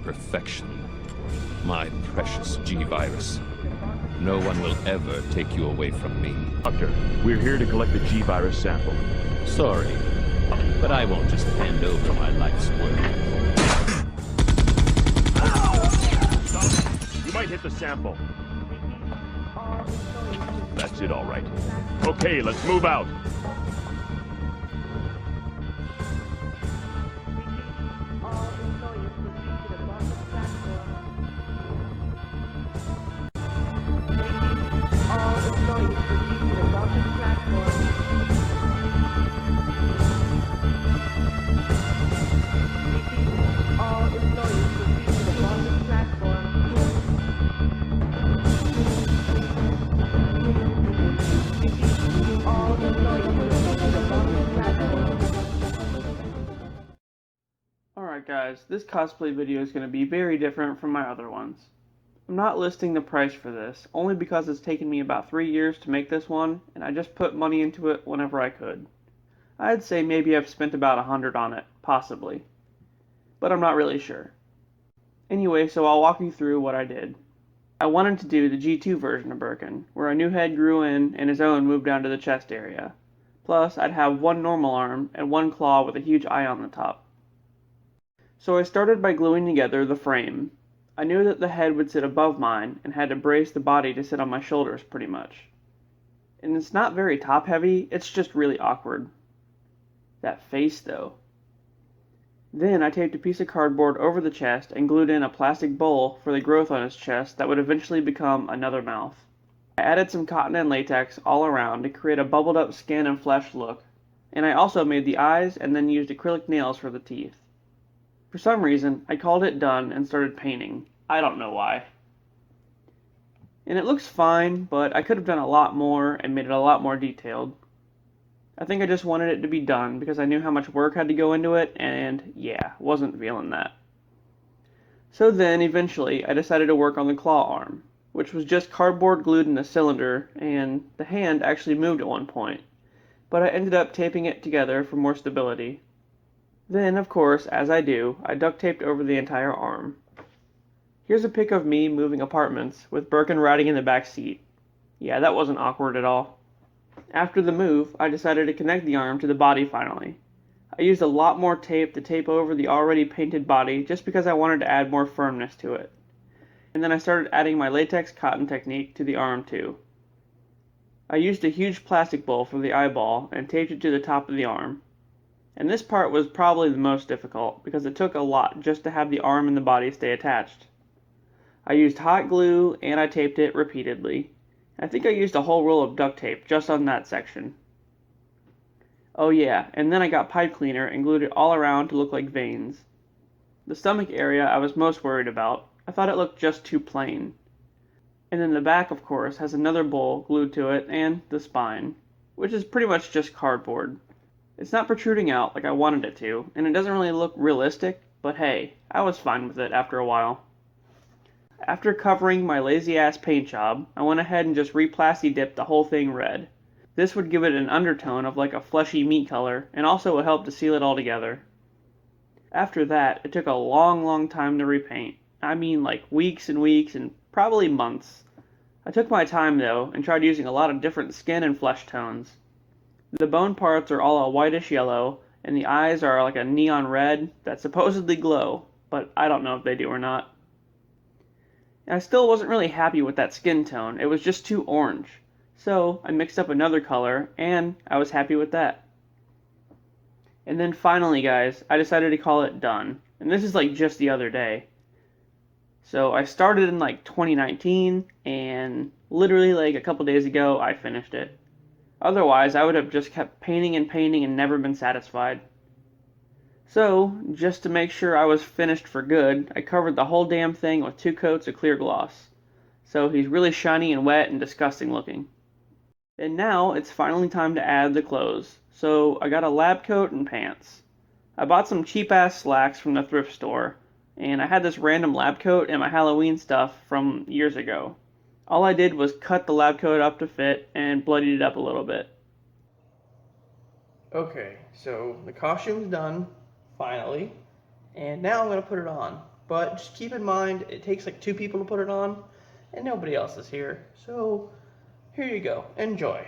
perfection. My precious G-Virus. No one will ever take you away from me. Doctor, we're here to collect the G-Virus sample. Sorry, but I won't just hand over my life's work. You might hit the sample. That's it, all right. Okay, let's move out. Alright guys, this cosplay video is going to be very different from my other ones. I'm not listing the price for this, only because it's taken me about 3 years to make this one, and I just put money into it whenever I could. I'd say maybe I've spent about $100 on it, possibly. But I'm not really sure. Anyway, so I'll walk you through what I did. I wanted to do the G2 version of Birkin, where a new head grew in and his own moved down to the chest area. Plus, I'd have one normal arm and one claw with a huge eye on the top. So I started by gluing together the frame. I knew that the head would sit above mine and had to brace the body to sit on my shoulders pretty much. And it's not very top heavy, it's just really awkward. That face though. Then I taped a piece of cardboard over the chest and glued in a plastic bowl for the growth on his chest that would eventually become another mouth. I added some cotton and latex all around to create a bubbled up skin and flesh look, and I also made the eyes and then used acrylic nails for the teeth. For some reason, I called it done and started painting. I don't know why. And it looks fine, but I could have done a lot more and made it a lot more detailed. I think I just wanted it to be done because I knew how much work had to go into it, and yeah, wasn't feeling that. So then, eventually, I decided to work on the claw arm, which was just cardboard glued in a cylinder, and the hand actually moved at one point, but I ended up taping it together for more stability. Then, of course, as I do, I duct taped over the entire arm. Here's a pic of me moving apartments, with Birkin riding in the back seat. Yeah, that wasn't awkward at all. After the move, I decided to connect the arm to the body finally. I used a lot more tape to tape over the already painted body just because I wanted to add more firmness to it. And then I started adding my latex cotton technique to the arm too. I used a huge plastic bowl for the eyeball and taped it to the top of the arm. And this part was probably the most difficult because it took a lot just to have the arm and the body stay attached. I used hot glue and I taped it repeatedly. I think I used a whole roll of duct tape just on that section. Oh yeah, and then I got pipe cleaner and glued it all around to look like veins. The stomach area I was most worried about. I thought it looked just too plain. And then the back, of course, has another bowl glued to it and the spine, which is pretty much just cardboard. It's not protruding out like I wanted it to, and it doesn't really look realistic, but hey, I was fine with it after a while. After covering my lazy-ass paint job, I went ahead and just re-plasti dipped the whole thing red. This would give it an undertone of like a fleshy meat color, and also would help to seal it all together. After that, it took a long time to repaint. I mean like weeks and weeks and probably months. I took my time though, and tried using a lot of different skin and flesh tones. The bone parts are all a whitish yellow, and the eyes are like a neon red that supposedly glow, but I don't know if they do or not. And I still wasn't really happy with that skin tone, it was just too orange. So I mixed up another color, and I was happy with that. And then finally guys, I decided to call it done, and this is like just the other day. So I started in like 2019, and literally like a couple days ago I finished it. Otherwise, I would have just kept painting and never been satisfied. So, just to make sure I was finished for good, I covered the whole damn thing with 2 coats of clear gloss. So he's really shiny and wet and disgusting looking. And now, it's finally time to add the clothes. So, I got a lab coat and pants. I bought some cheap-ass slacks from the thrift store, and I had this random lab coat and my Halloween stuff from years ago. All I did was cut the lab coat up to fit and bloodied it up a little bit. Okay, so the costume's done, finally, and now I'm going to put it on. But just keep in mind, it takes like 2 people to put it on, and nobody else is here. So, here you go. Enjoy.